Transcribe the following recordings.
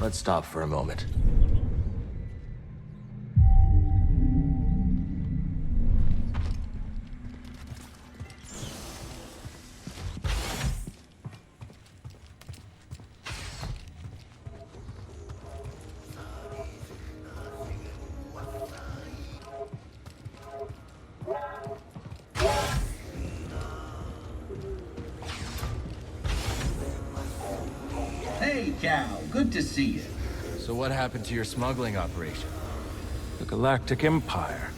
Let's stop for a moment. Hey, Cal. Good to see you. So what happened to your smuggling operation? The Galactic Empire.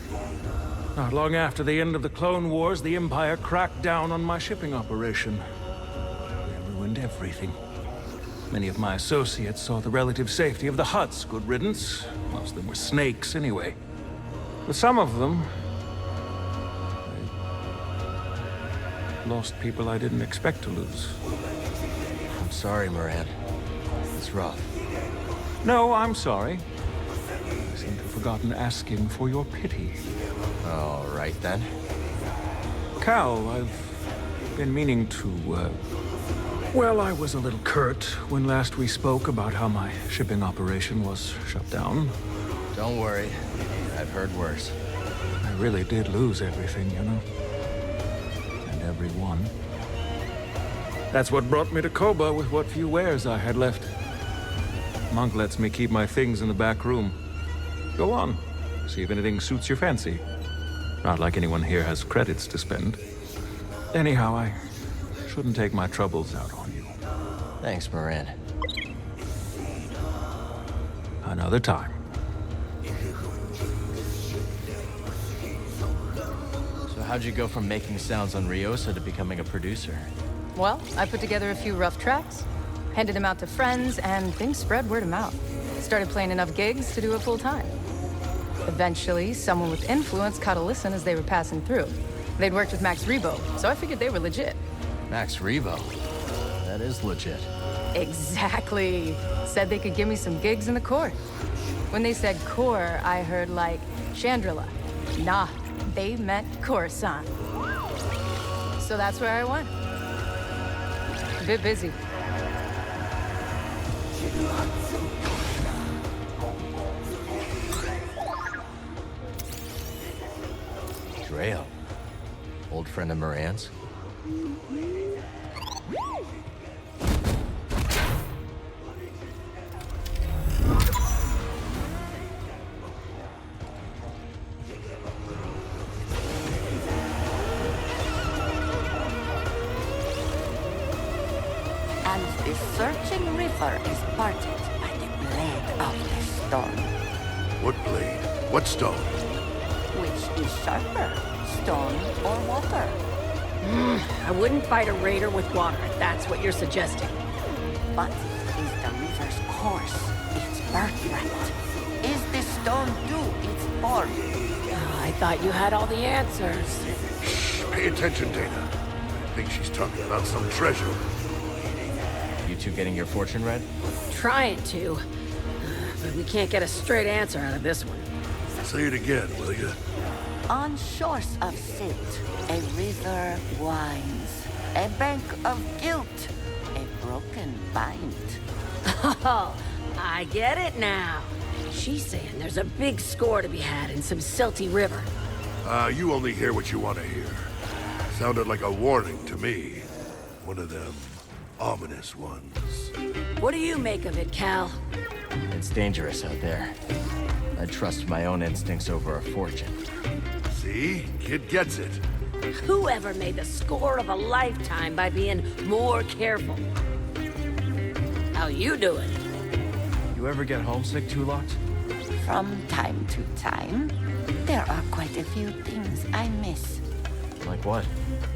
Not long after the end of the Clone Wars, the Empire cracked down on my shipping operation. They ruined everything. Many of my associates saw the relative safety of the Hutts. Good riddance. Most of them were snakes, anyway. With some of them, I lost people I didn't expect to lose. I'm sorry, Moran. It's rough. No, I'm sorry. I seem to have forgotten asking for your pity. All right, then. Cal, I've been meaning to, well, I was a little curt when last we spoke about how my shipping operation was shut down. Don't worry. I've heard worse. I really did lose everything, you know? And everyone. That's what brought me to Koba with what few wares I had left. Monk lets me keep my things in the back room. Go on. See if anything suits your fancy. Not like anyone here has credits to spend. Anyhow, I shouldn't take my troubles out on you. Thanks, Moran. Another time. So how'd you go from making sounds on Ryosa to becoming a producer? Well, I put together a few rough tracks, handed them out to friends, and things spread word of mouth. Started playing enough gigs to do it full time. Eventually, someone with influence caught a listen as they were passing through. They'd worked with Max Rebo, so I figured they were legit. Max Rebo? That is legit. Exactly. Said they could give me some gigs in the core. When they said core, I heard like Chandrila. Nah, they meant Coruscant. So that's where I went. A bit busy. Drayo. Old friend of Moran's. And the searching river is parted by the blade of the storm. What blade? What stone? Which is sharper, stone or water? I wouldn't fight a raider with water, if that's what you're suggesting. But is the river's course its birthright? Is the stone due its form? I thought you had all the answers. Shh, pay attention, Dana. I think she's talking about some treasure. You two getting your fortune read? Trying to. But we can't get a straight answer out of this one. Say it again, will you? On shores of silt, a river winds. A bank of guilt, a broken bind. Oh, I get it now. She's saying there's a big score to be had in some silty river. You only hear what you want to hear. Sounded like a warning to me. One of them ominous ones. What do you make of it, Cal? It's dangerous out there. I trust my own instincts over a fortune. See? Kid gets it. Whoever made the score of a lifetime by being more careful? How you doing? You ever get homesick, Tulot? From time to time, there are quite a few things I miss. Like what?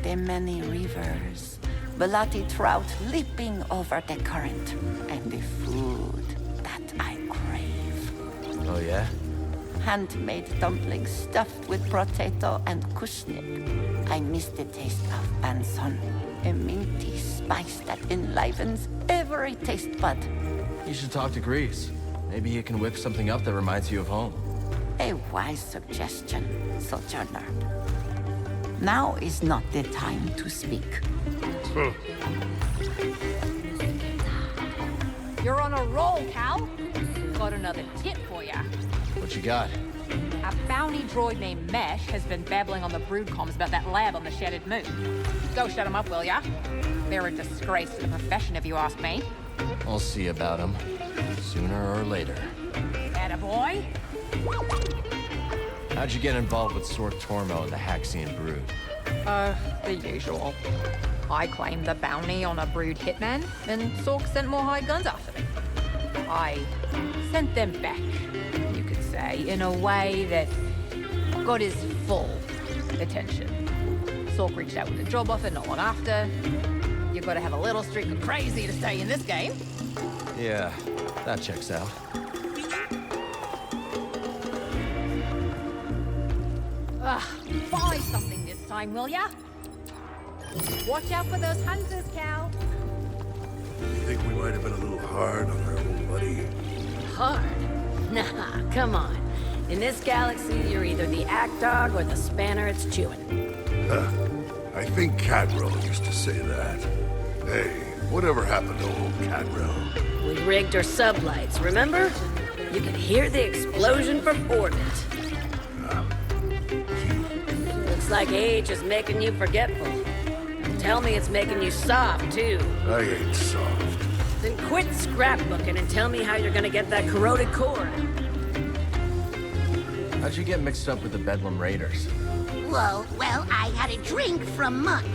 The many rivers, bloody trout leaping over the current, and the food that I crave. Oh, yeah? Handmade dumplings stuffed with potato and kushnip. I miss the taste of banson, a minty spice that enlivens every taste bud. You should talk to Grease. Maybe he can whip something up that reminds you of home. A wise suggestion, Sojourner. Now is not the time to speak. You're on a roll, Cal. Got another tip for ya. What you got? A bounty droid named Mesh has been babbling on the brood comms about that lab on the Shattered Moon. Go shut him up, will ya? They're a disgrace to the profession, if you ask me. I'll see about him. Sooner or later. Attaboy. How'd you get involved with Sork Tormo and the Haxian brood? The usual. I claimed the bounty on a brood hitman, and Sork sent more hired guns after me. I sent them back, you could say, in a way that got his full attention. Sork reached out with a job offer not long after. You've got to have a little streak of crazy to stay in this game. Yeah, that checks out. Buy something this time, will ya? Watch out for those hunters, Cal. You think we might have been a little hard on our old buddy? Hard? Nah, come on. In this galaxy, you're either the act dog or the spanner it's chewing. Huh. I think Cadwell used to say that. Hey, whatever happened to old Cadwell? We rigged our sublights, remember? You could hear the explosion from orbit. Looks like age is making you forgetful. Tell me it's making you soft, too. I ain't soft. Then quit scrapbooking and tell me how you're gonna get that corroded core. How'd you get mixed up with the Bedlam Raiders? Well, I had a drink from Monk.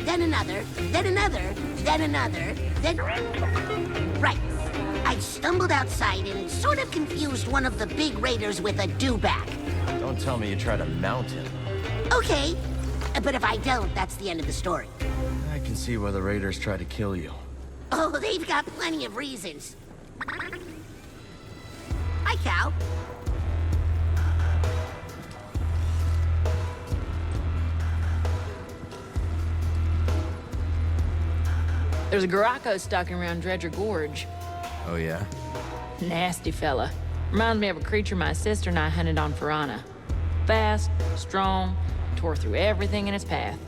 Then another, then another, then another, then... Right. I stumbled outside and sort of confused one of the big raiders with a dewback. Don't tell me you tried to mount him. Okay, but if I don't, that's the end of the story. I can see why the Raiders tried to kill you. Oh, they've got plenty of reasons. Hi, Cal. There's a Garako stalking around Dredger Gorge. Oh, yeah? Nasty fella. Reminds me of a creature my sister and I hunted on Farana. Fast, strong, tore through everything in its path.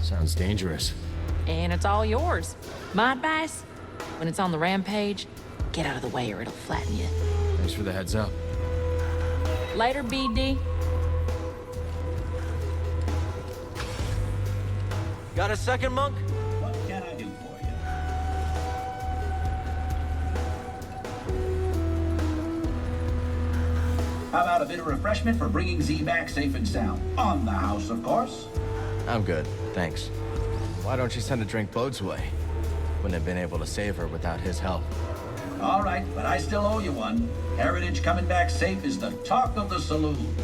Sounds dangerous. And it's all yours. My advice? When it's on the rampage, get out of the way or it'll flatten you. Thanks for the heads up. Later, BD. Got a second, Monk? What can I do for you? How about a bit of refreshment for bringing Z back safe and sound? On the house, of course. I'm good, thanks. Why don't you send a drink Bode's way? Wouldn't have been able to save her without his help. All right, but I still owe you one. Heritage coming back safe is the talk of the saloon.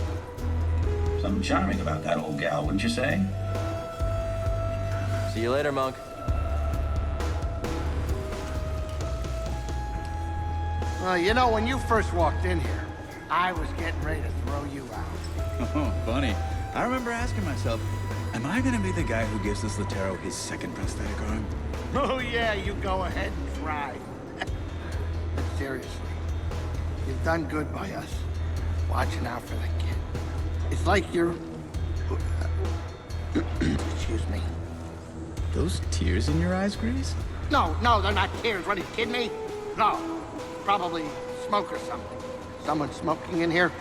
Something charming about that old gal, wouldn't you say? See you later, Monk. Well, you know, when you first walked in here, I was getting ready to throw you out. Oh, funny. I remember asking myself, am I gonna be the guy who gives this Latero his second prosthetic arm? Oh, yeah, you go ahead and try. But seriously, you've done good by us, watching out for that kid. It's like you're... Excuse me. Those tears in your eyes, Grease? No, they're not tears. What, are you kidding me? No, probably smoke or something. Someone smoking in here?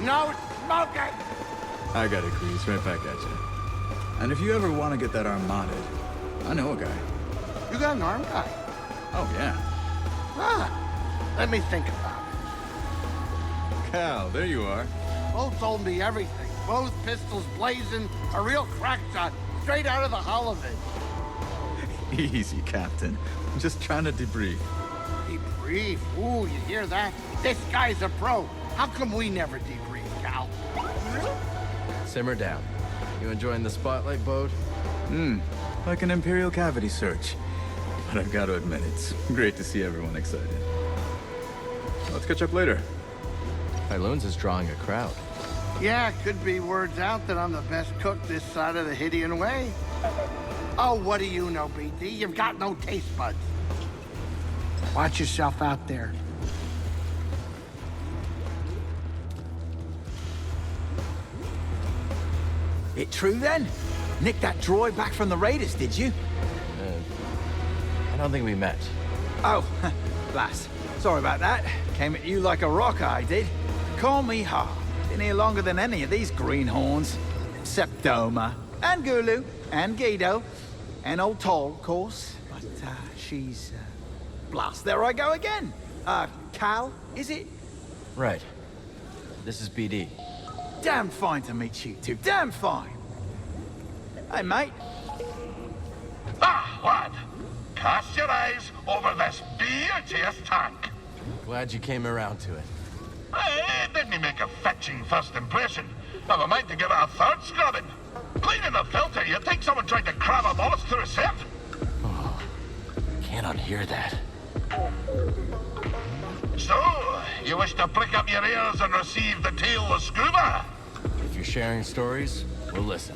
No smoking! I got it, Grease. Right back at you. And if you ever want to get that arm modded, I know a guy. You got an arm guy? Oh, yeah. Ah, let me think about it. Cal, there you are. Both told me everything. Both pistols blazing, a real crack shot, straight out of the hull of it. Easy, Captain. I'm just trying to debrief. Debrief? Ooh, you hear that? This guy's a pro. How come we never debrief, Cal? Simmer down. You enjoying the spotlight, Bode? Like an Imperial cavity search. But I've got to admit, it's great to see everyone excited. Let's catch up later. Pyloon's is drawing a crowd. Yeah, could be words out that I'm the best cook this side of the Hydian Way. Oh, what do you know, BT? You've got no taste buds. Watch yourself out there. It true then? Nicked that droid back from the Raiders, did you? I don't think we met. Oh, Blast. Sorry about that. Came at you like a rock, I did. Call me hard. Been here longer than any of these greenhorns. Except Doma, and Gulu, and Guido, and old Toll, of course. But, she's, Blast, there I go again. Cal, is it? Right. This is BD. Damn fine to meet you two, damn fine. Hey, mate. Ah, lad. Cast your eyes over this beauteous tank. Glad you came around to it. It didn't make a fetching first impression. Never mind to give it a third scrubbing. Cleaning the filter, you'd think someone tried to cram a mollusk through a sieve. Oh, can't unhear that. So, you wish to prick up your ears and receive the tale of Scuba? If you're sharing stories, we'll listen.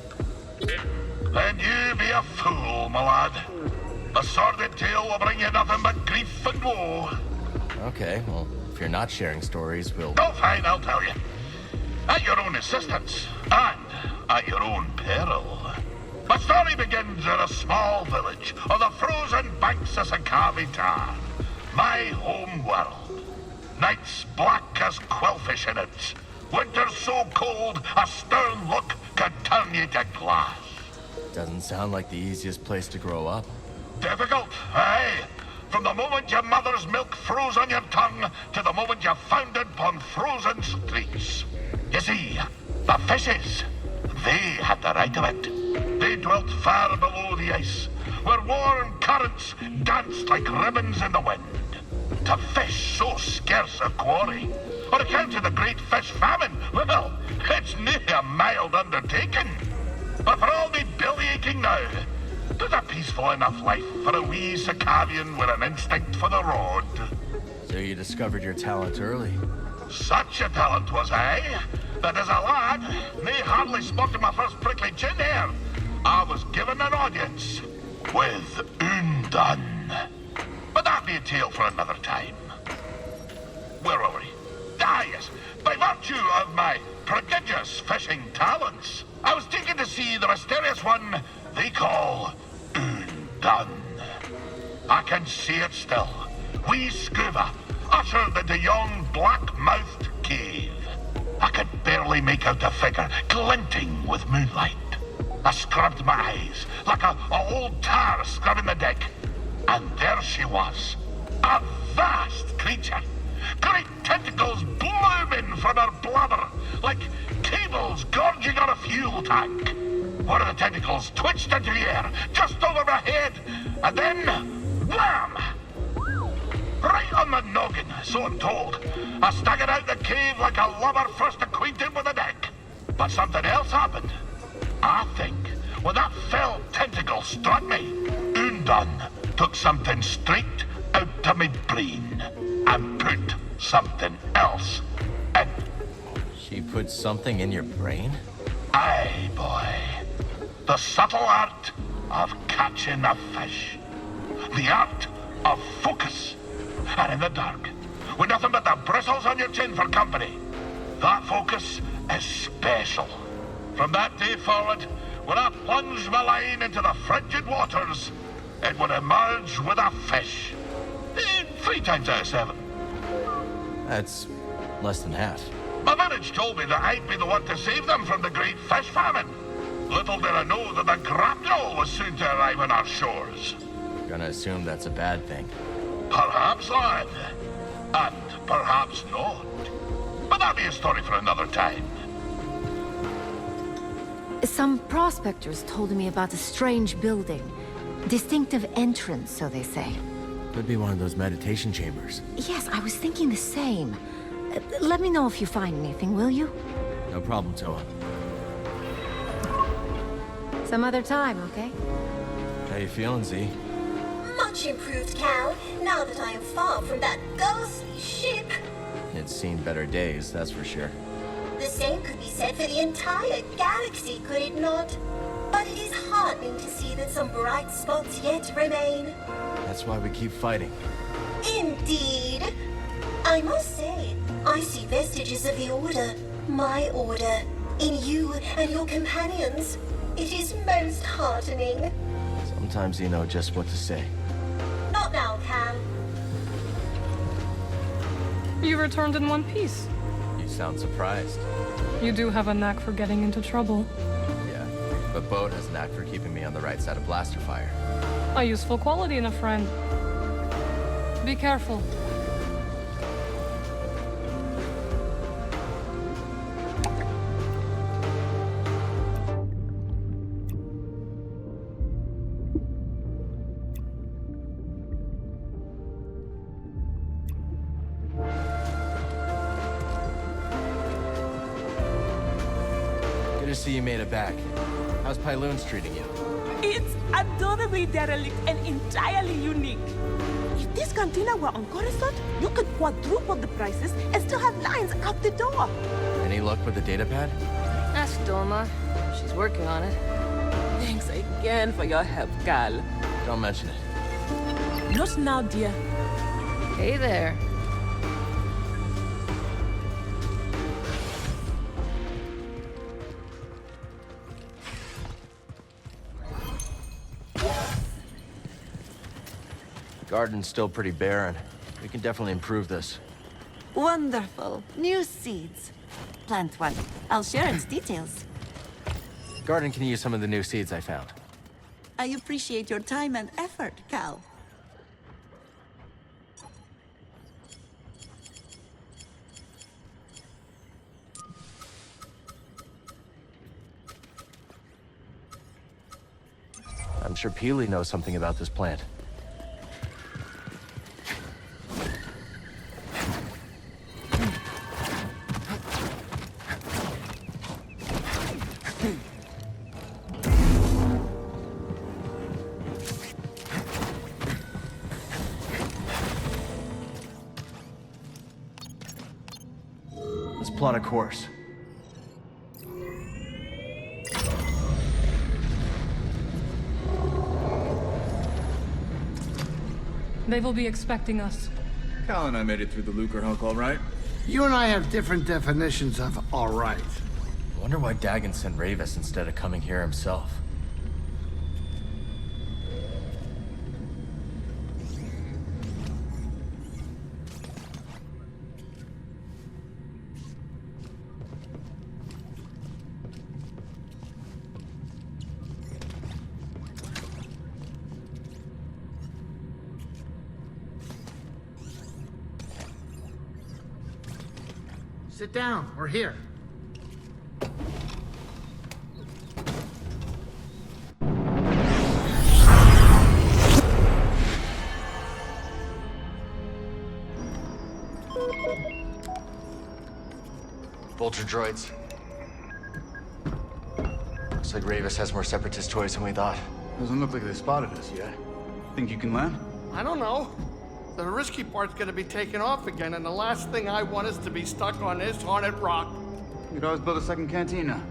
Then you be a fool, my lad. The sordid tale will bring you nothing but grief and woe. Okay, well, if you're not sharing stories, we'll... Oh, fine, I'll tell you. At your own insistence, and at your own peril. My story begins in a small village on the frozen banks of Sakavi Tar, my home world. Nights black as quillfish in it. Winters so cold, a stern look could turn you to glass. Doesn't sound like the easiest place to grow up. Difficult, aye. From the moment your mother's milk froze on your tongue to the moment you foundered upon frozen streets. You see, the fishes, they had the right of it. They dwelt far below the ice, where warm currents danced like ribbons in the wind. To fish so scarce a quarry, on account of the great fish famine, well, it's near a mild undertaking. But for all me belly-aching now, there's a peaceful enough life for a wee Sakavian with an instinct for the road. So you discovered your talent early. Such a talent was I, that as a lad, me hardly sporting my first prickly chin hair, I was given an audience with Undone. But that be a tale for another time. Where were we? Ah, yes. By virtue of my prodigious fishing talents, I was taken to see the mysterious one they call Undone. I can see it still. Wee Scuba, ushered into yon black-mouthed cave. I could barely make out the figure, glinting with moonlight. I scrubbed my eyes, like a old tar scrubbing the deck. And there she was, a vast creature. Great tentacles blooming from her blubber, like cables gorging on a fuel tank. One of the tentacles twitched into the air, just over my head, and then, wham! Right on the noggin, so I'm told. I staggered out the cave like a lover first acquainted with the deck. But something else happened. I think, when that fell tentacle struck me, Undone took something straight out of my brain and put something else in. She put something in your brain? Aye, boy. The subtle art of catching a fish. The art of focus. And in the dark, with nothing but the bristles on your chin for company, that focus is special. From that day forward, when I plunged my line into the frigid waters, it would emerge with a fish. 3 times out of 7. That's less than half. My village told me that I'd be the one to save them from the great fish famine. Little did I know that the grapnel was soon to arrive on our shores. Gonna assume that's a bad thing. Perhaps, lad. And perhaps not. But that'll be a story for another time. Some prospectors told me about a strange building. Distinctive entrance, so they say. Could be one of those meditation chambers. Yes, I was thinking the same. Let me know if you find anything, will you? No problem, Toa. Some other time, okay? How you feeling, Z? Much improved, Cal, now that I am far from that ghostly ship. It's seen better days, that's for sure. The same could be said for the entire galaxy, could it not? But it is heartening to see that some bright spots yet remain. That's why we keep fighting. Indeed. I must say, I see vestiges of the Order, my Order, in you and your companions. It is most heartening. Sometimes you know just what to say. Not now, Cal. You returned in one piece. You sound surprised. You do have a knack for getting into trouble. Yeah, but Bode has a knack for keeping me on the right side of blaster fire. A useful quality in a friend. Be careful. Good to see you made it back. How's Pyloon's treating you? It's adorably derelict and entirely unique. If this cantina were on Coruscant, you could quadruple the prices and still have lines out the door. Any luck with the data pad? Ask Doma. She's working on it. Thanks again for your help, Cal. Don't mention it. Not now, dear. Hey there. Garden's still pretty barren. We can definitely improve this. Wonderful. New seeds. Plant one. I'll share its details. Garden can use some of the new seeds I found. I appreciate your time and effort, Cal. I'm sure Peely knows something about this plant. Let's plot a course. They will be expecting us. Cal and I made it through the Lucre Hulk all right. You and I have different definitions of all right. I wonder why Dagan sent Rayvis instead of coming here himself. Sit down. We're here. Vulture droids. Looks like Rayvis has more separatist toys than we thought. Doesn't look like they spotted us yet. Think you can land? I don't know. The risky part's gonna be taken off again, and the last thing I want is to be stuck on this haunted rock. You could always build a second cantina.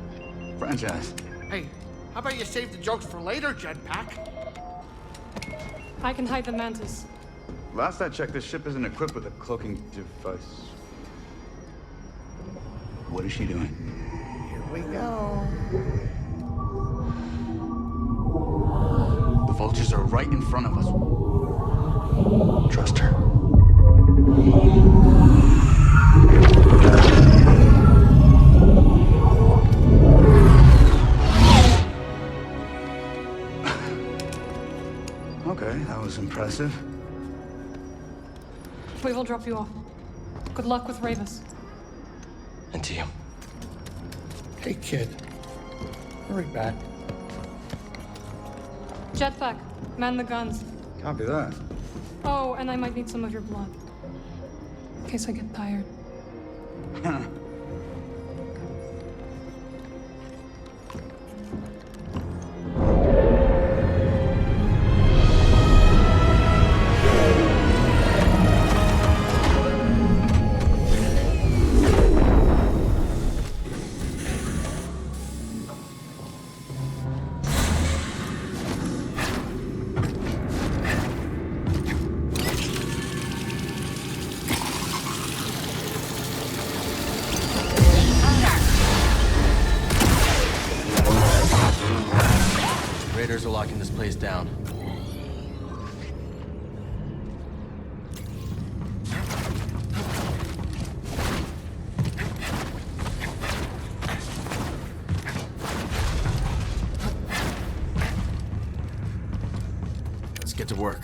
Franchise. Hey, how about you save the jokes for later, Jetpack? I can hide the mantis. Last I checked, this ship isn't equipped with a cloaking device. What is she doing? Here we go. The vultures are right in front of us. Trust her. Okay, that was impressive. We will drop you off. Good luck with Rayvis. And to you. Hey, kid. Hurry back. Jetpack, man the guns. Copy that. Oh, and I might need some of your blood. In case I get tired. Raiders are locking this place down. get to work.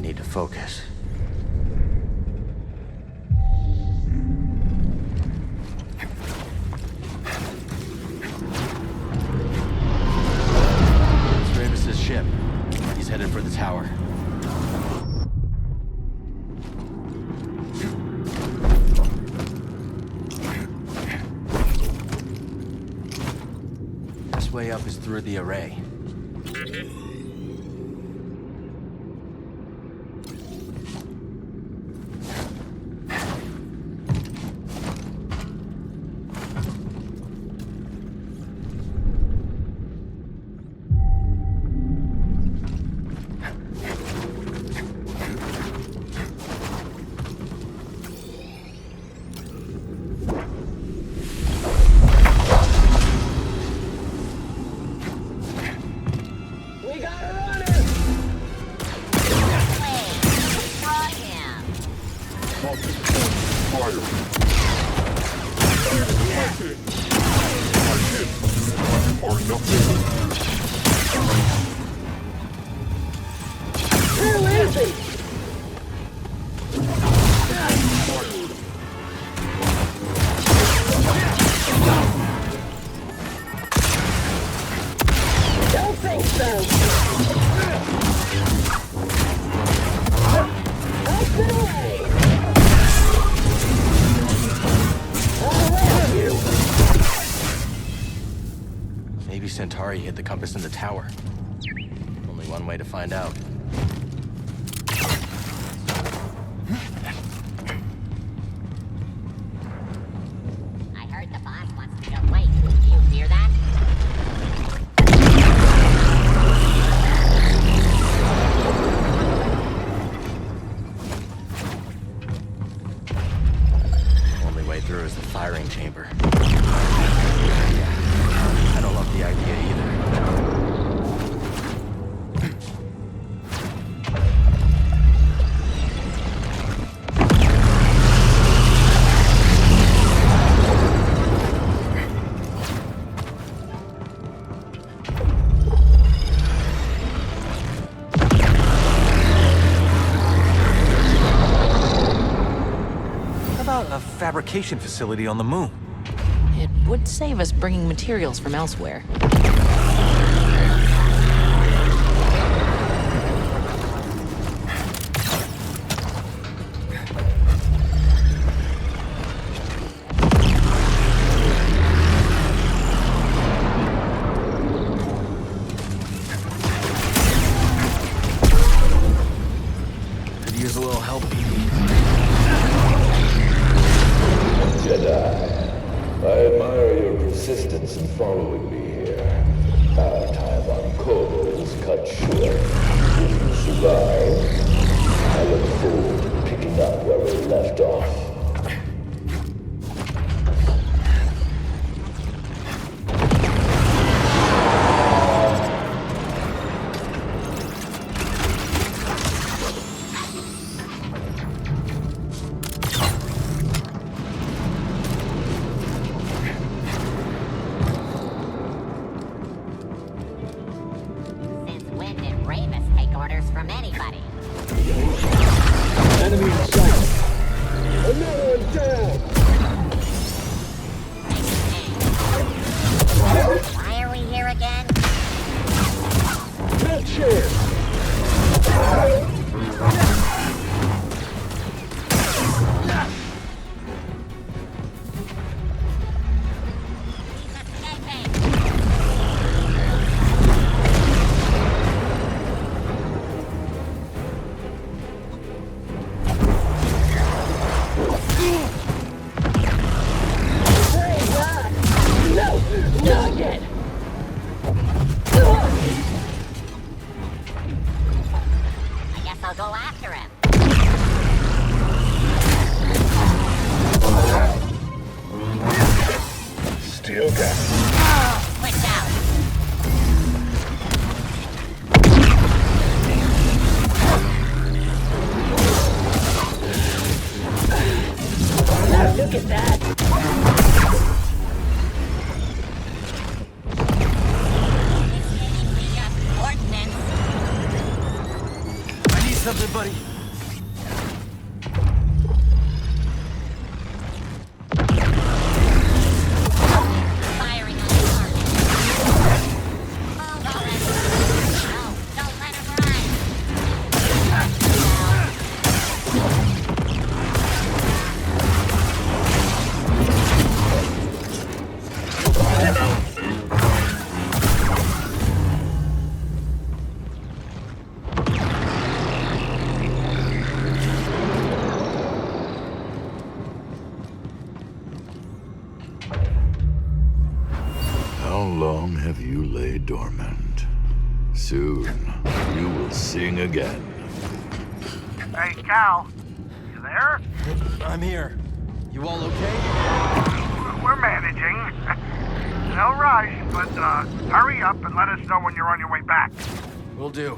Need to focus. It's Rayvis' ship. He's headed for the tower. This way up is through the array. Maybe Centauri hid the compass in the tower. Only one way to find out. I heard the boss wants to go wait. Do you hear that? Only way through is the firing chamber. I don't love the idea either. How about a fabrication facility on the moon? It would save us bringing materials from elsewhere. Could use a little help, BB. Jedi. I admire your persistence in following me here. Our time on Kobo is cut short. If you survive, I look forward to picking up where we left off. Since when did Rayvis take orders from anybody? Enemy in sight. Another one down. Why are we here again? Good chance. something, buddy? Firing on the target. Hold already. No, don't let him How long have you laid dormant? Soon, you will sing again. Hey, Cal. You there? I'm here. You all okay? We're managing. No rush, but hurry up and let us know when you're on your way back. Will do.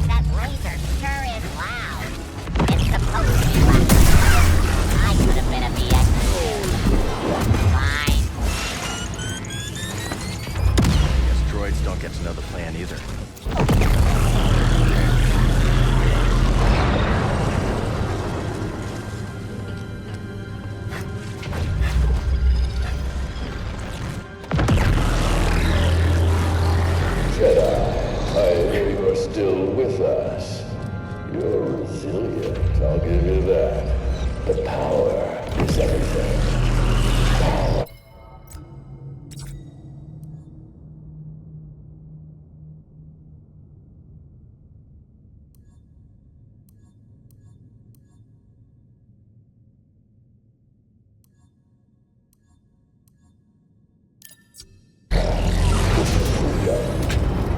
That laser sure is loud. It's supposed to be loud. I could have been a BX too. Fine. Guess droids don't get to know the plan either. Jedi, I know you're still with us. You're resilient, I'll give you that. The power is everything. Power.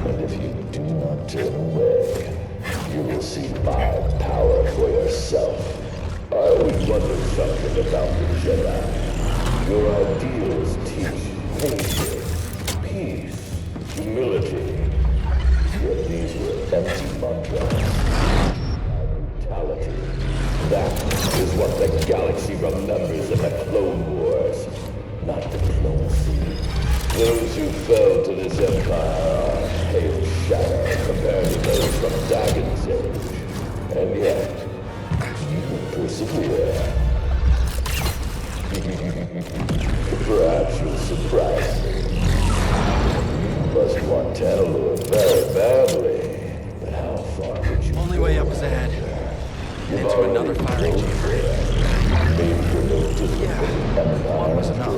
And if you do not turn away, you will see my power for yourself. I always wondered something about the Jedi. Your ideals teach patience, peace, humility. Yet these were empty mantras. Brutality. That is what the galaxy remembers in the Clone Wars, not diplomacy. Those who fell to this empire are pale shadow compared to those from Dagon's age. And yet, you persevere. Perhaps you'll surprise me. You must want Tantalor very badly. But how far would you Only way up is ahead. Into another firing chamber. Yeah, one was enough.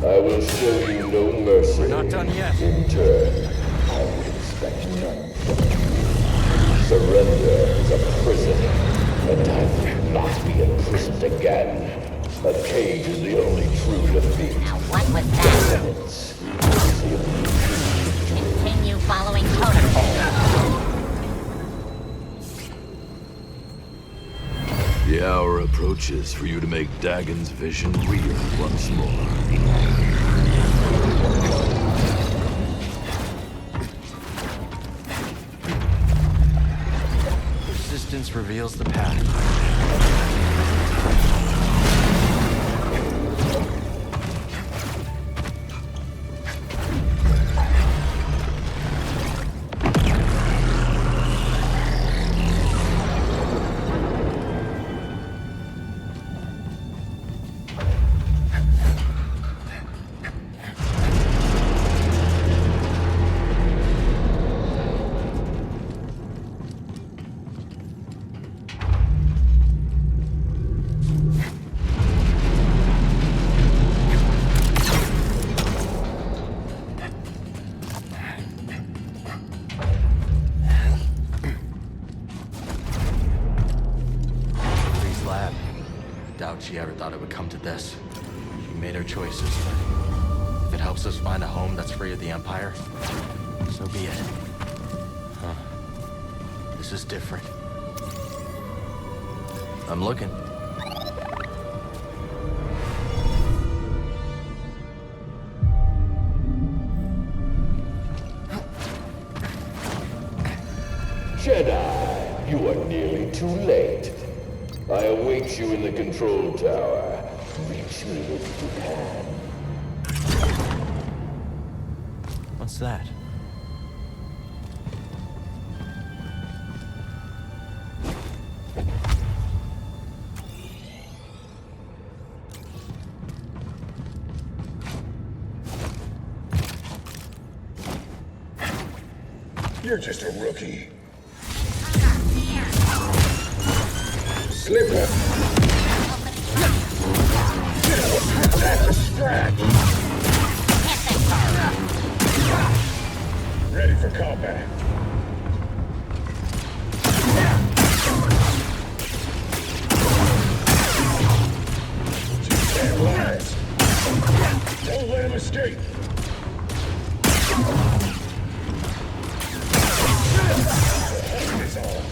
I will show you no mercy. We're not done yet. In turn, I would expect none from you. Surrender is a prison, and I will not be imprisoned again. A cage is the only true defeat. Now what was that? Continue following protocol. The hour approaches for you to make Dagon's vision real once more. Resistance reveals the path. Doubt she ever thought it would come to this. She made her choices, but if it helps us find a home that's free of the Empire, so be it. Huh. This is different. I'm looking. Jedi, you are nearly too late. I await you in the control tower. Reach me if you can. What's that? You're just a rookie. Slipper. That's a strat. Ready for combat. Just can't last. Don't let him escape. It's all.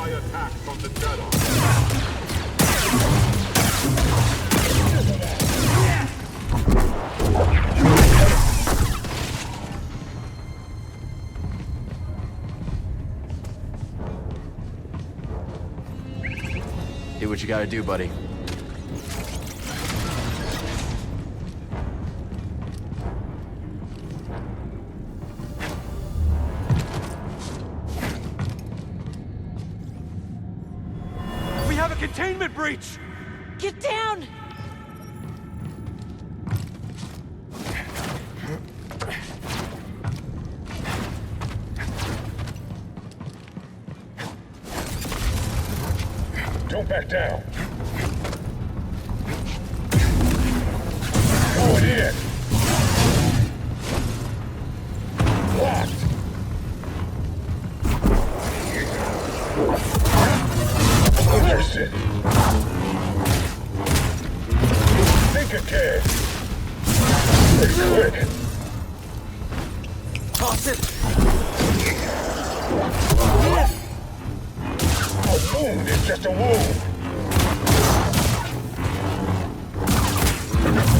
Attack from the Jedi. Do what you gotta do, buddy. Containment breach! Get down! Don't back down. Going in. Locked. Understood. Think again. Pretty quick. Toss it! A wound is just a wound.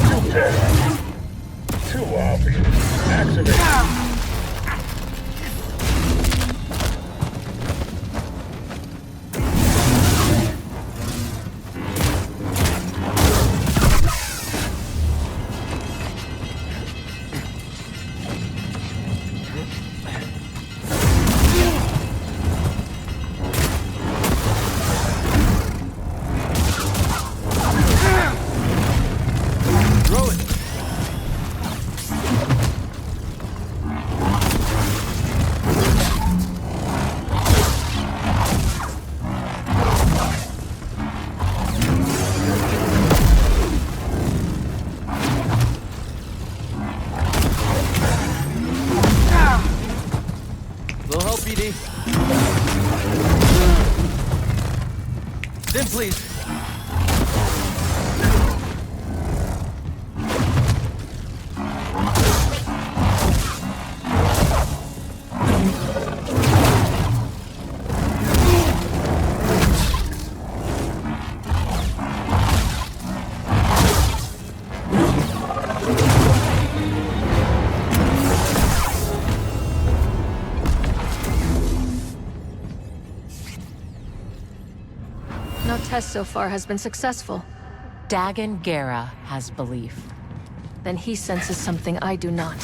Too bad. Too obvious. Activate. Then please. test so far has been successful. Dagon Gera has belief. Then he senses something I do not.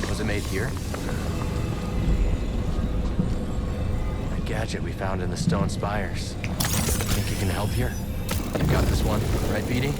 Was it made here? A gadget we found in the stone spires. Think you can help here? You got this one, right, BD?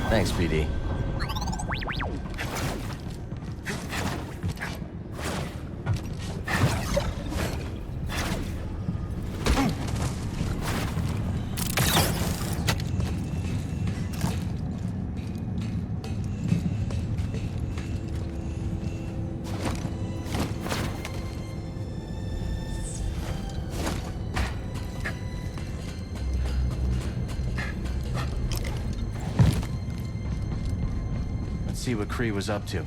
Thanks, BD. See what Kree was up to.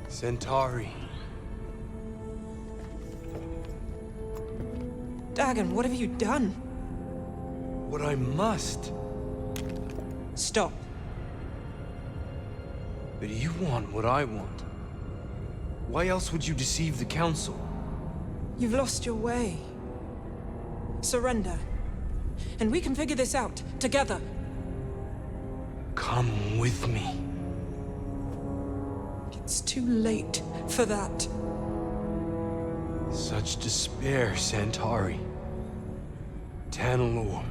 Centauri. Dagon, what have you done? What I must. Stop. But you want what I want. Why else would you deceive the Council? You've lost your way. Surrender. And we can figure this out, together. Come with me. It's too late for that. Such despair, Centauri. Tanalor.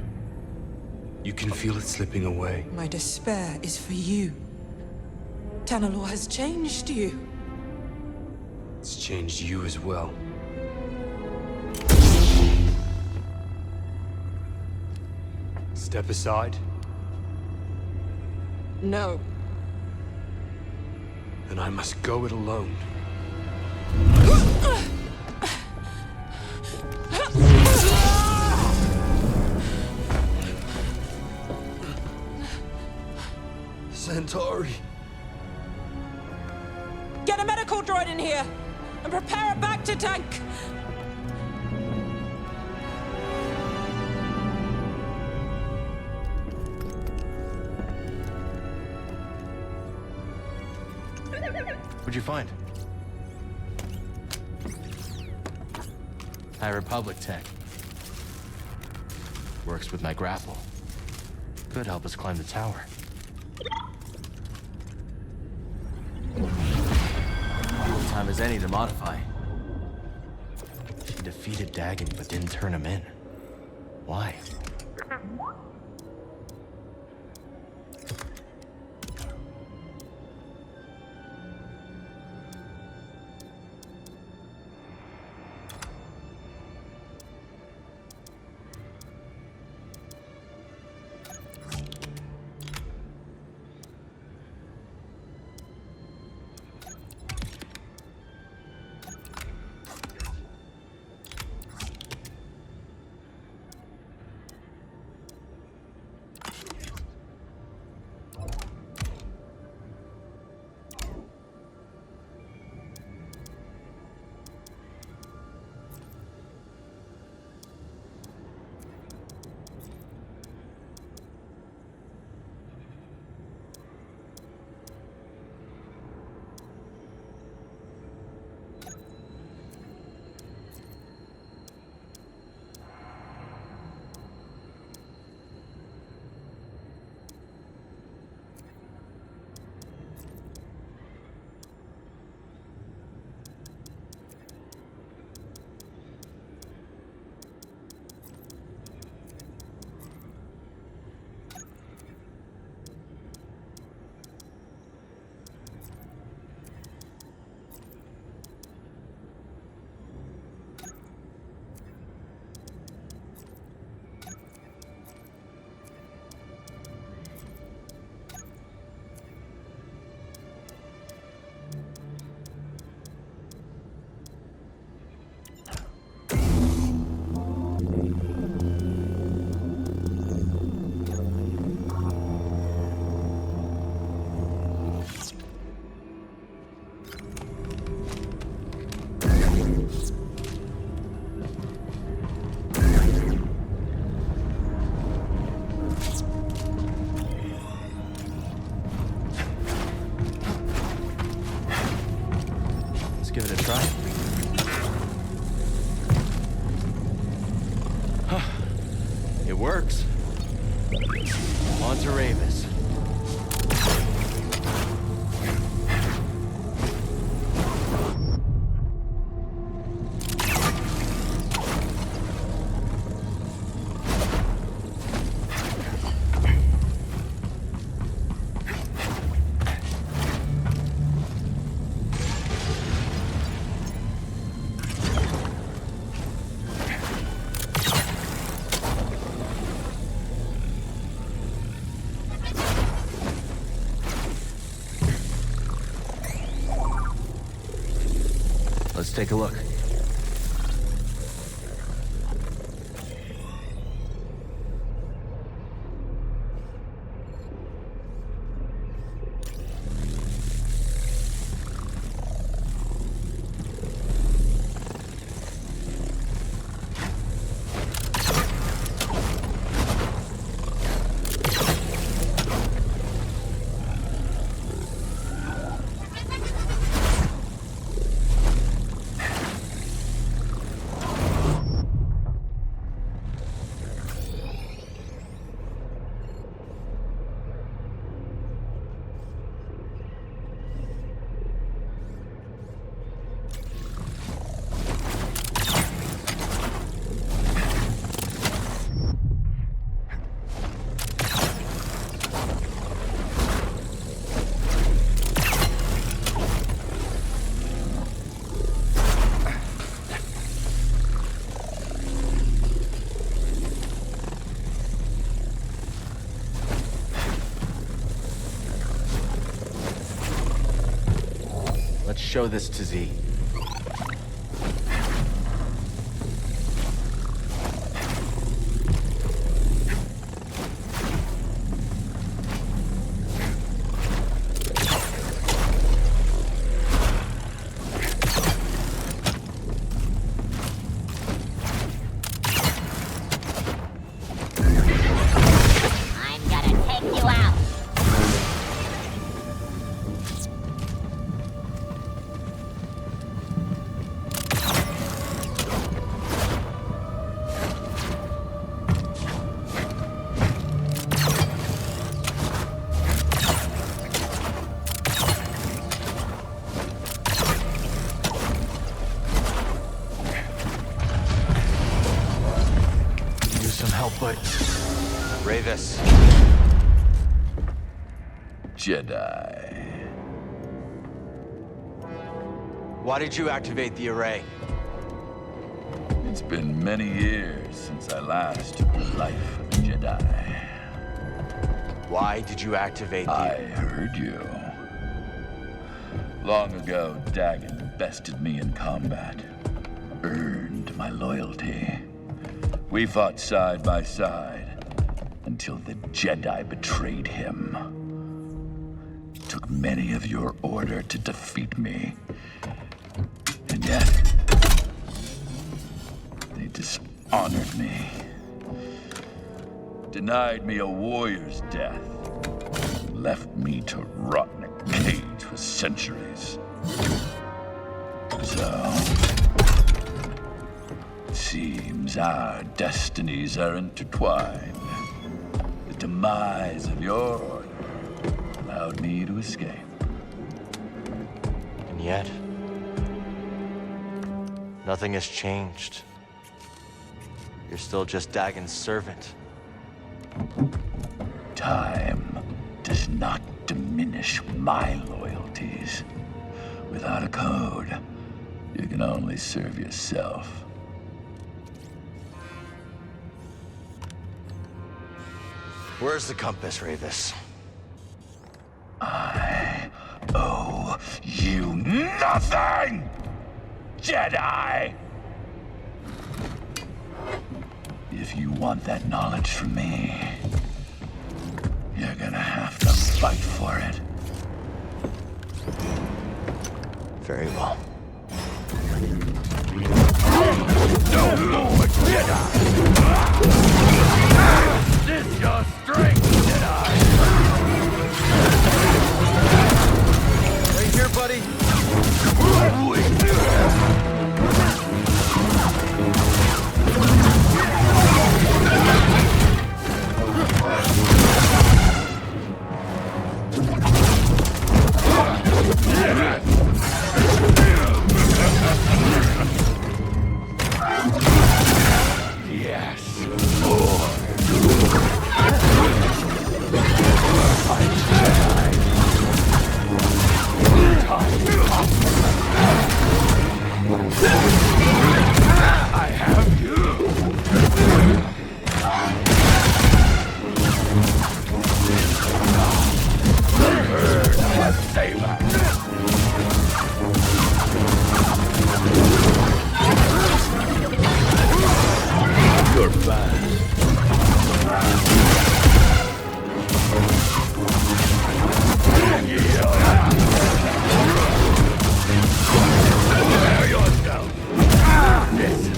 You can feel it slipping away. My despair is for you. Tanalor has changed you. It's changed you as well. Step aside. No. Then I must go it alone. Centauri. Get a medical droid in here and prepare a back to tank. What'd you find? High Republic tech. Works with my grapple. Could help us climb the tower. Time as any to modify. She defeated Dagon but didn't turn him in. Why? Give it a try. It works. On to Rayvis. Let's take a look. Let's show this to Z. but... Rayvis. Jedi. Why did you activate the array? It's been many years since I last took the life of a Jedi. Why did you activate the... I heard you. Long ago, Dagon bested me in combat. Earned my loyalty. We fought side by side until the Jedi betrayed him. Took many of your order to defeat me. And yet, they dishonored me. Denied me a warrior's death. Left me to rot in a cage for centuries. So, it seems our destinies are intertwined. The demise of your order allowed me to escape. And yet... nothing has changed. You're still just Dagon's servant. Time does not diminish my loyalties. Without a code, you can only serve yourself. Where's the compass, Rayvis? I owe you nothing, Jedi! If you want that knowledge from me, you're gonna have to fight for it. Very well. No more Jedi! Is this your strength, Jedi? Right here, buddy. Yes. I have you. Burn my saber. You're bad. Prepare yourself. This is...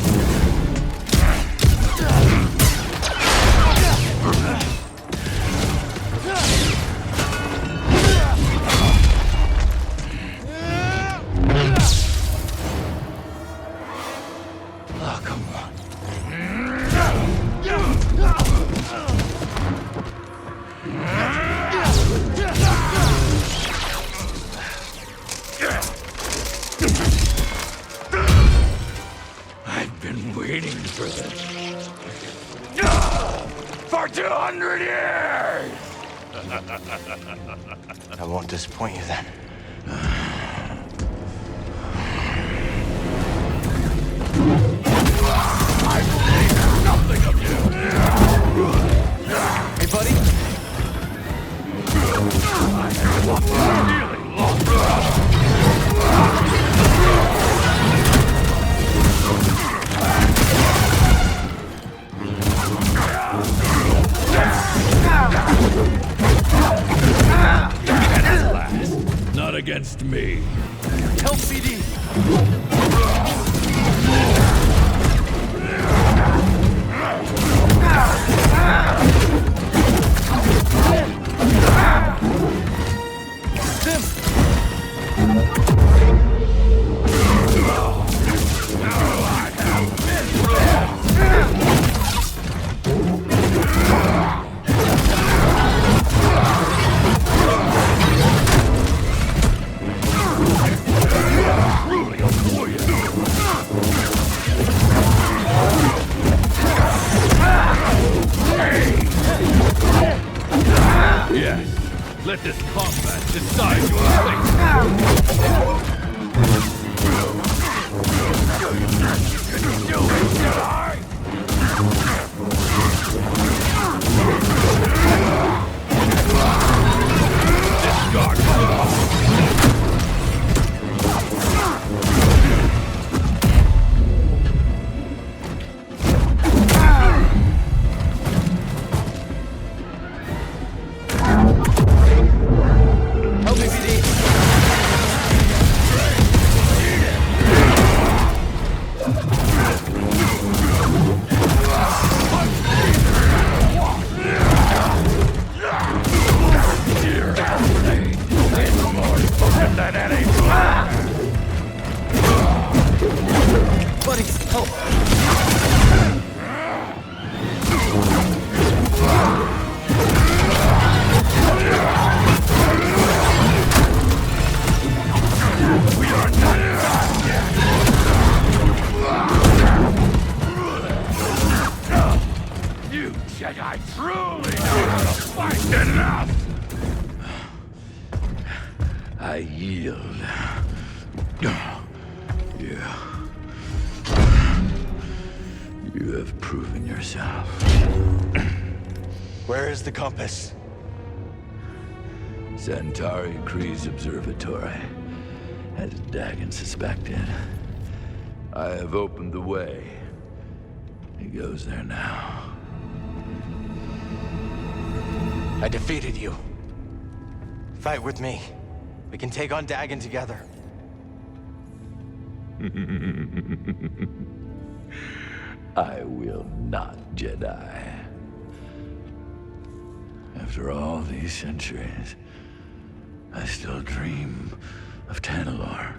Oh, come on. I've been waiting for this. For 200 years! I won't disappoint you then. I believe nothing of you! Hey, buddy? None Buddy, help! We are not yet. You Jedi truly know how to fight. Enough! I yield. You have proven yourself. Where is the compass? Centauri Kree's observatory, as Dagon suspected. I have opened the way. He goes there now. I defeated you. Fight with me. We can take on Dagon together. I will not, Jedi. After all these centuries, I still dream of Tanalorr.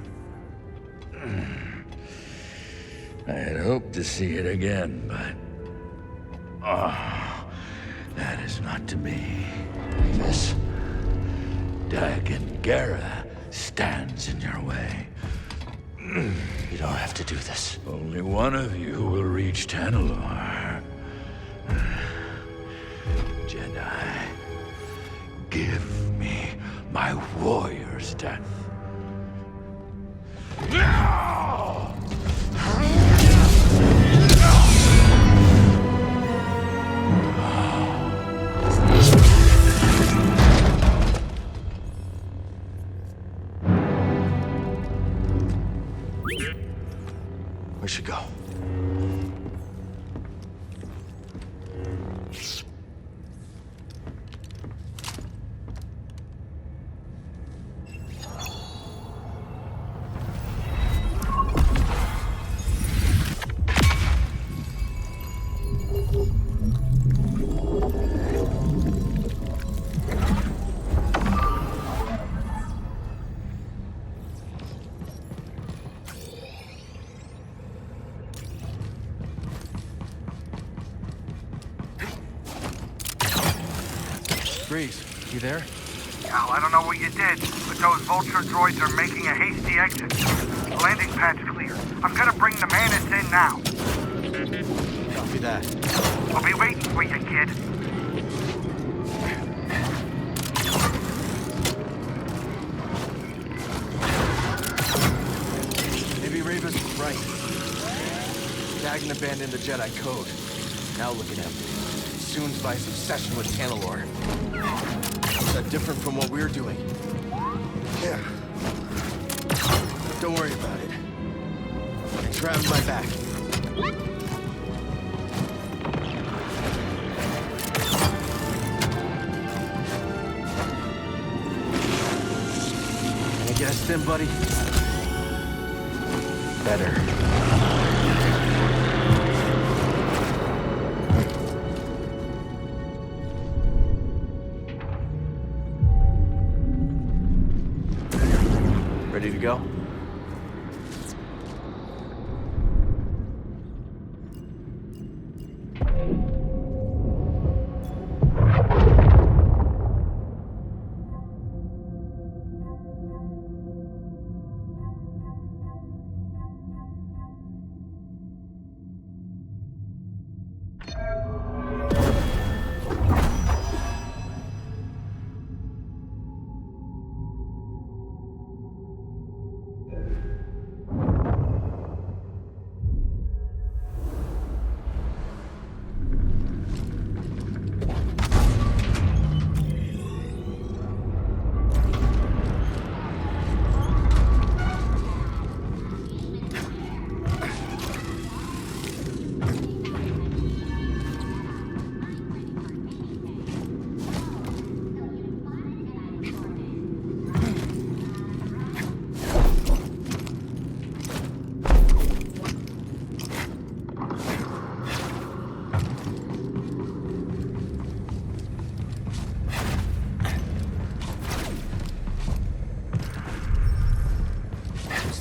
I had hoped to see it again, but... that is not to be. Rayvis, Dagon Gera stands in your way. You don't have to do this. Only one of you will reach Tanalorr. Jedi, give me my warrior's death. We should go. Grease, you there? Al, I don't know what you did, but those vulture droids are making a hasty exit. Landing pad's clear. I'm gonna bring the Manus in now. Copy that. I'll be waiting for you, kid. Maybe Rayvis was right. Dagon abandoned the Jedi code. Now look at him. Consumed by his obsession with Tanalorr. Is that different from what we're doing? Yeah. Don't worry about it. It's around my back. Can I get a stim, buddy? Better. Ready to go?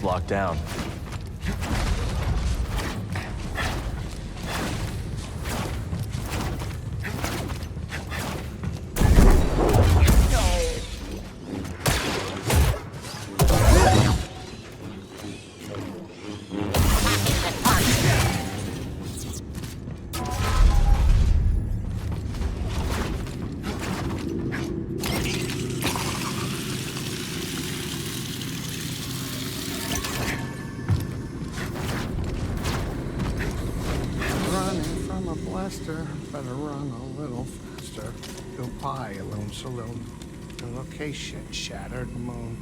Locked down. faster. Better run a little faster. Goodbye, Alone Saloon. The location, Shattered Moon.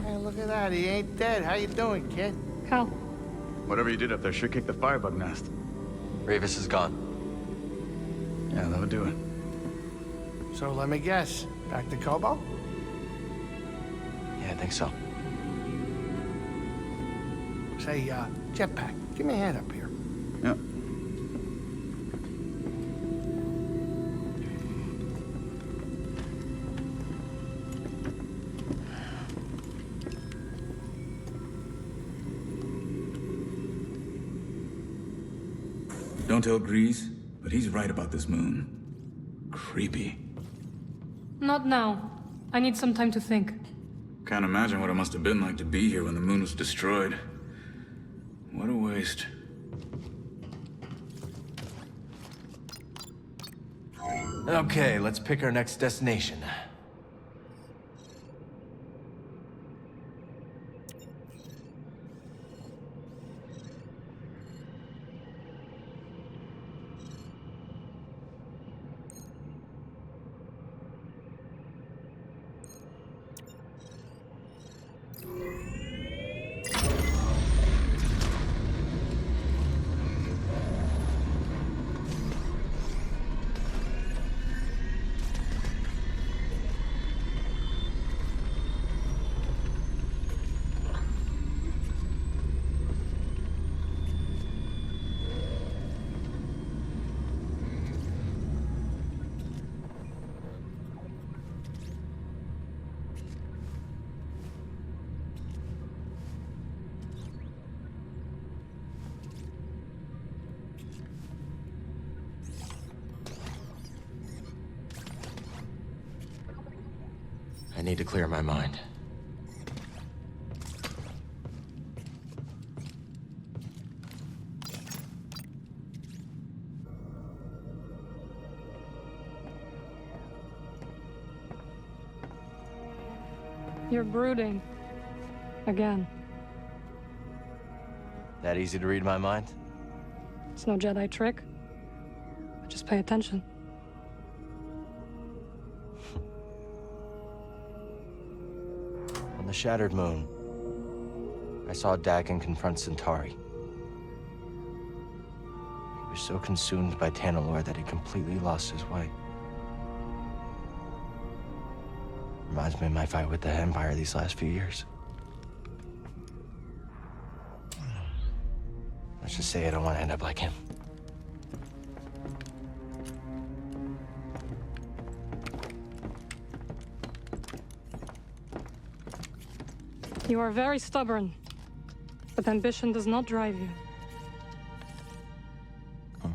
Hey, look at that. He ain't dead. How you doing, kid? Cal. Whatever you did up there sure kicked the firebug nest. Rayvis is gone. Yeah, that'll do it. So let me guess. Back to Kobo? Yeah, I think so. Say, Jetpack, give me a hand up here. Yep. Don't tell Grease, but he's right about this moon. Creepy. Not now. I need some time to think. Can't imagine what it must have been like to be here when the moon was destroyed. What a waste. Okay, let's pick our next destination. I need to clear my mind. You're brooding. Again. That easy to read my mind? It's no Jedi trick. Just pay attention. On the Shattered Moon, I saw Dagon confront Centauri. He was so consumed by Tanalorr that he completely lost his way. Reminds me of my fight with the Empire these last few years. Let's just say I don't want to end up like him. You are very stubborn, but ambition does not drive you. I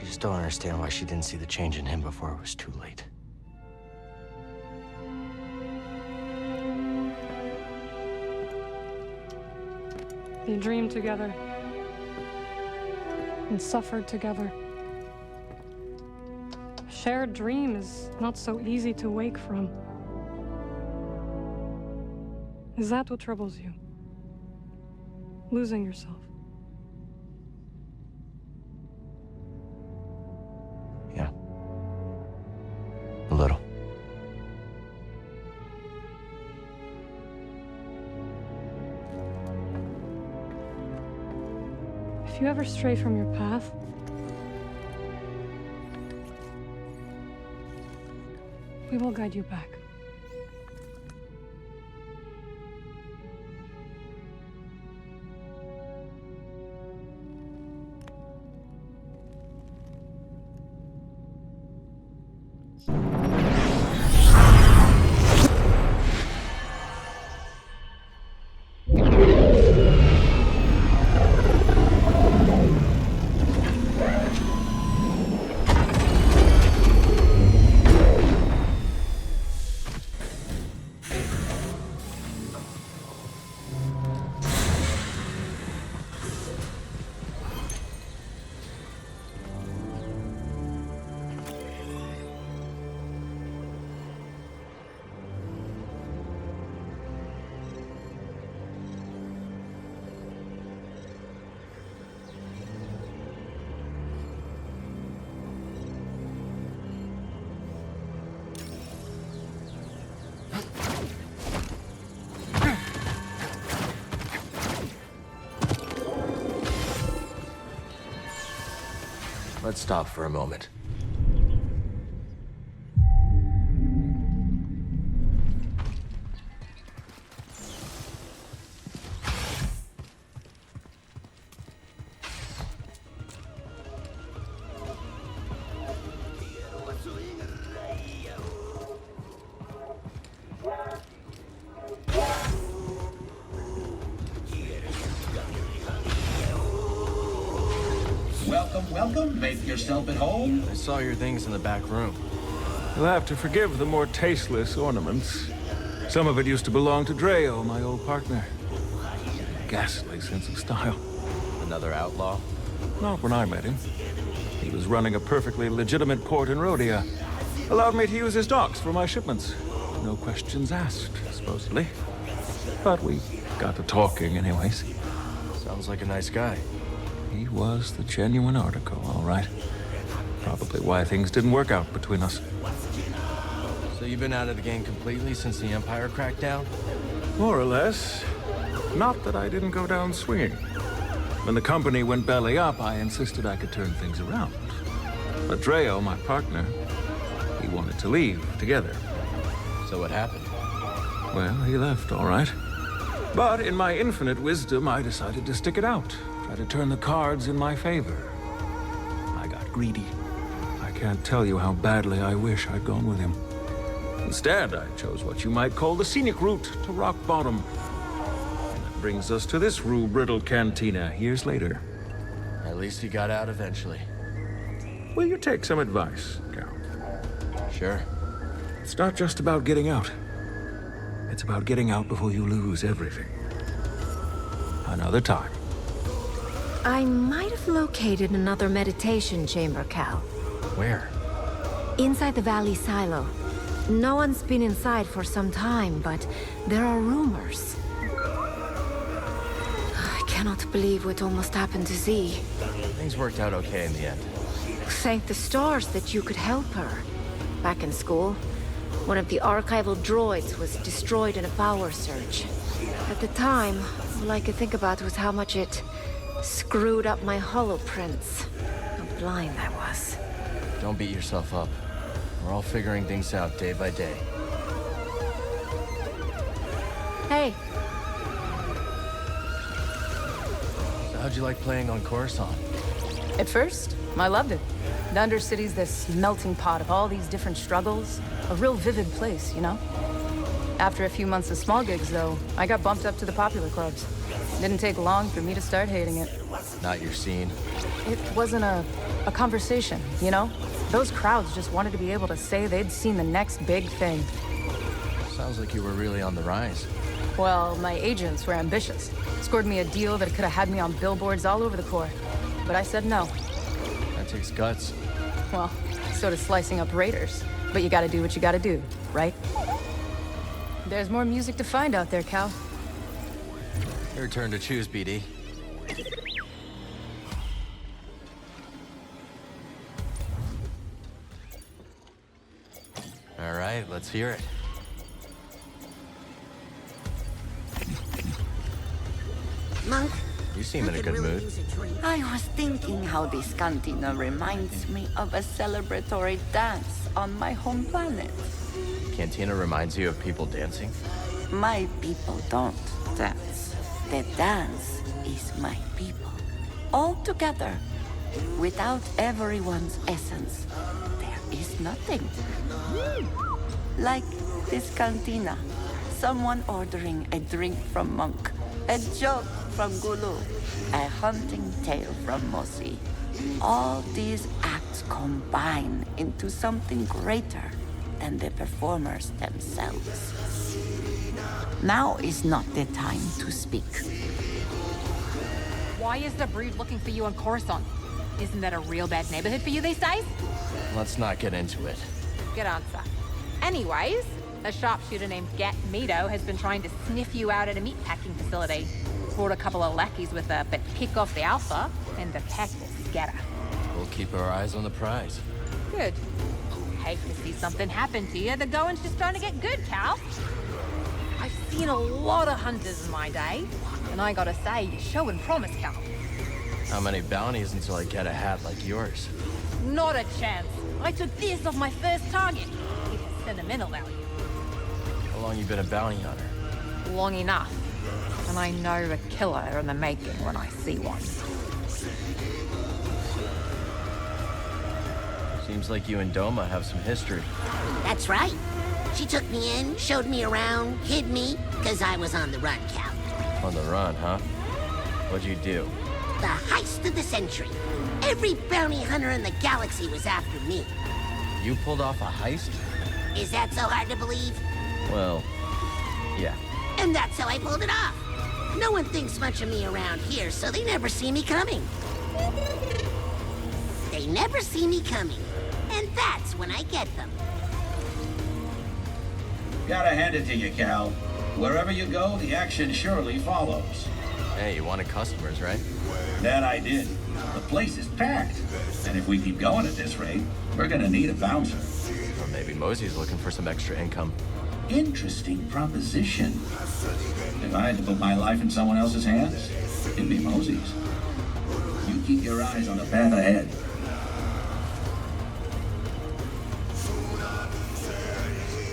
just don't understand why she didn't see the change in him before it was too late. They dreamed together and suffered together. A shared dream is not so easy to wake from. Is that what troubles you? Losing yourself? Yeah. A little. If you ever stray from your path, we will guide you back. Let's stop for a moment. Welcome. Make yourself at home. I saw your things in the back room. You'll have to forgive the more tasteless ornaments. Some of it used to belong to Dreo, my old partner. Ghastly sense of style. Another outlaw? Not when I met him. He was running a perfectly legitimate port in Rhodia. Allowed me to use his docks for my shipments. No questions asked, supposedly. But we got to talking anyways. Sounds like a nice guy. He was the genuine article, all right. Probably why things didn't work out between us. So you've been out of the game completely since the Empire cracked down? More or less. Not that I didn't go down swinging. When the company went belly up, I insisted I could turn things around. But Dreo, my partner, he wanted to leave together. So what happened? Well, he left, all right. But in my infinite wisdom, I decided to stick it out. Try to turn the cards in my favor. I got greedy. I can't tell you how badly I wish I'd gone with him. Instead, I chose what you might call the scenic route to rock bottom. And that brings us to this rue-brittled cantina years later. At least you got out eventually. Will you take some advice, Cal? Sure. It's not just about getting out. It's about getting out before you lose everything. Another time. I might have located another meditation chamber, Cal. Where? Inside the Valley Silo. No one's been inside for some time, but there are rumors. I cannot believe what almost happened to Z. Things worked out okay in the end. Thank the stars that you could help her. Back in school, one of the archival droids was destroyed in a power surge. At the time, all I could think about was how much it screwed up my holoprints. How blind I was. Don't beat yourself up. We're all figuring things out day by day. Hey. So how'd you like playing on Coruscant? At first, I loved it. The Undercity's this melting pot of all these different struggles. A real vivid place, you know? After a few months of small gigs, though, I got bumped up to the popular clubs. Didn't take long for me to start hating it. Not your scene. It wasn't a conversation, you know? Those crowds just wanted to be able to say they'd seen the next big thing. Sounds like you were really on the rise. Well, my agents were ambitious. Scored me a deal that could have had me on billboards all over the Corps. But I said no. That takes guts. Well, so does slicing up raiders. But you gotta do what you gotta do, right? There's more music to find out there, Cal. Your turn to choose, BD. All right, let's hear it. Monk, You seem in a good mood. I was thinking how this cantina reminds me of a celebratory dance on my home planet. Cantina reminds you of people dancing? My people don't dance. The dance is my people. All together. Without everyone's essence, there is nothing. Like this cantina. Someone ordering a drink from Monk. A joke from Gulu. A hunting tale from Mosi. All these acts combine into something greater than the performers themselves. Now is not the time to speak. Why is the Brood looking for you on Coruscant? Isn't that a real bad neighborhood for you these days? Let's not get into it. Good answer. Anyways, a sharpshooter named Gat Mito has been trying to sniff you out at a meatpacking facility. Brought a couple of lackeys with her, but pick off the alpha, and the pack will scatter. We'll keep our eyes on the prize. Good. Hate to see something happen to you. The going's just starting to get good, Cal. I've seen a lot of hunters in my day, and I gotta say, you're showing promise, Cal. How many bounties until I get a hat like yours? Not a chance. I took this off my first target. It has sentimental value. How long you been a bounty hunter? Long enough. And I know a killer in the making when I see one. Seems like you and Doma have some history. That's right. She took me in, showed me around, hid me, because I was on the run, Cal. On the run, huh? What'd you do? The heist of the century. Every bounty hunter in the galaxy was after me. You pulled off a heist? Is that so hard to believe? Well, yeah. And that's how I pulled it off. No one thinks much of me around here, so they never see me coming. They never see me coming. And that's when I get them. Gotta hand it to you, Cal. Wherever you go, the action surely follows. Hey, you wanted customers, right? That I did. The place is packed. And if we keep going at this rate, we're gonna need a bouncer. Or maybe Mosey's looking for some extra income. Interesting proposition. If I had to put my life in someone else's hands, it'd be Mosey's. You keep your eyes on the path ahead.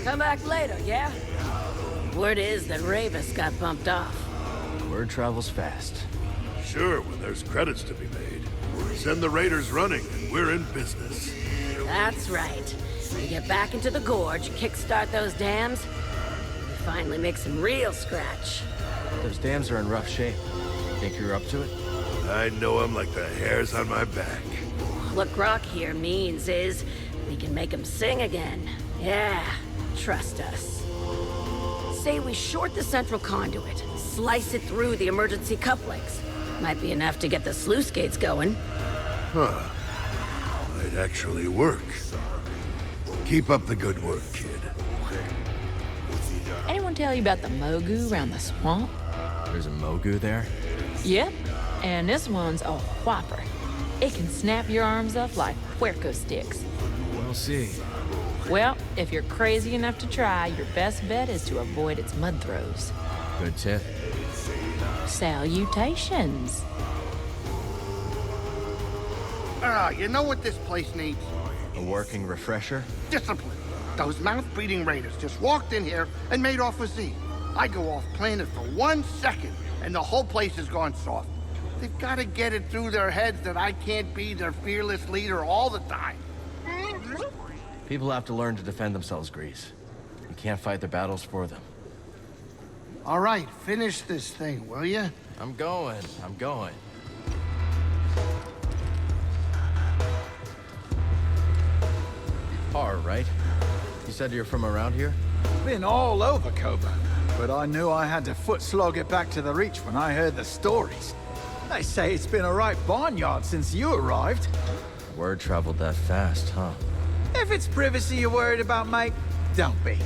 Come back later, yeah? Word is that Rayvis got bumped off. Word travels fast. Sure, when there's credits to be made. Send the raiders running, and we're in business. That's right. We get back into the gorge, kickstart those dams, we finally make some real scratch. Those dams are in rough shape. Think you're up to it? I know them like the hairs on my back. What Grok here means is we can make them sing again. Yeah, trust us. Say we short the central conduit, slice it through the emergency couplings. Might be enough to get the sluice gates going. Huh. Might actually work. Keep up the good work, kid. Anyone tell you about the Mogu around the swamp? There's a Mogu there? Yep, and this one's a whopper. It can snap your arms up like Puerco sticks. We'll see. Well, if you're crazy enough to try, your best bet is to avoid its mud throws. Good tip. Salutations. You know what this place needs? A working refresher? Discipline. Those mouth-breathing raiders just walked in here and made off with Z. I go off planet for 1 second, and the whole place has gone soft. They've got to get it through their heads that I can't be their fearless leader all the time. People have to learn to defend themselves, Grease. You can't fight their battles for them. All right, finish this thing, will you? I'm going. All right. You said you're from around here? Been all over Koba, but I knew I had to foot slog it back to the Reach when I heard the stories. They say it's been a right barnyard since you arrived. Word traveled that fast, huh? If it's privacy you're worried about, mate, don't be.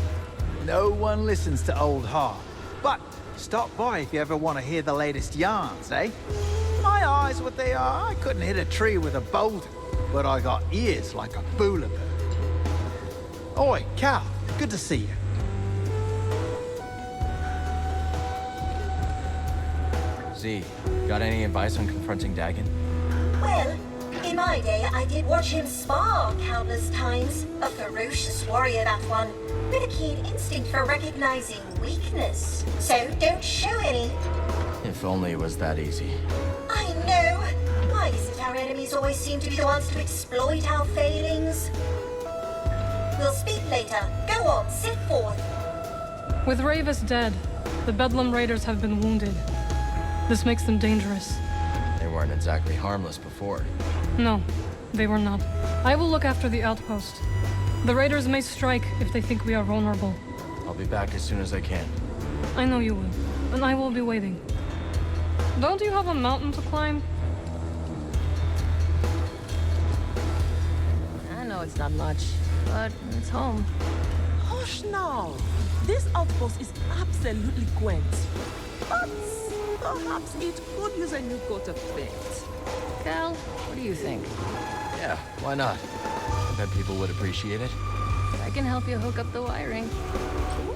No one listens to old Har. But stop by if you ever want to hear the latest yarns, eh? My eyes, what they are, I couldn't hit a tree with a boulder, but I got ears like a boulabird. Oi, Cal, good to see you. Z, got any advice on confronting Dagon? Well, in my day, I did watch him spar countless times. A ferocious warrior, that one, with a keen instinct for recognizing weakness. So don't show any. If only it was that easy. I know. Why is it our enemies always seem to be the ones to exploit our failings? We'll speak later. Go on, sit forth. With Rayvis dead, the Bedlam Raiders have been wounded. This makes them dangerous. They weren't exactly harmless before. No, they were not. I will look after the outpost. The Raiders may strike if they think we are vulnerable. I'll be back as soon as I can. I know you will, and I will be waiting. Don't you have a mountain to climb? I know it's not much, but it's home. Hush now. This outpost is absolutely quaint. But perhaps it could use a new coat of paint. Cal, what do you think? Yeah, why not? I bet people would appreciate it. I can help you hook up the wiring.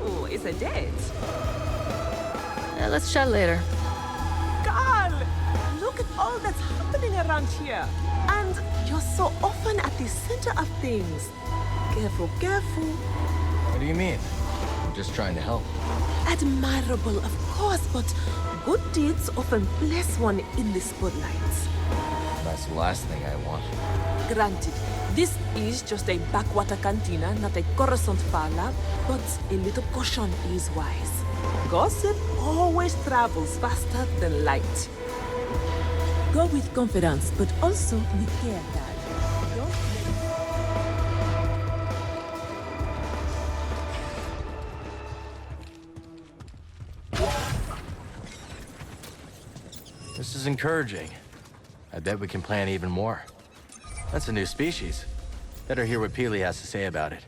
Ooh, it's a date. Let's chat later. Carl, look at all that's happening around here. And And you're so often at the center of things. Careful, careful. What do you mean? I'm just trying to help. Admirable, of course, but good deeds often bless one in the spotlights. That's the last thing I want. Granted, this is just a backwater cantina, not a Coruscant parlor, but a little caution is wise. Gossip always travels faster than light. Go with confidence, but also with care, Dad. Don't This is encouraging. I bet we can plan even more. That's a new species. Better hear what Peely has to say about it.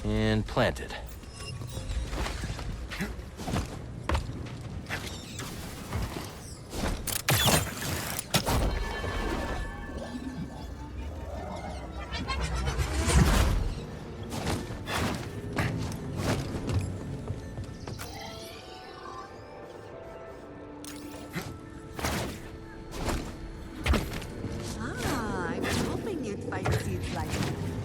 And planted. I was hoping you'd find seeds like that.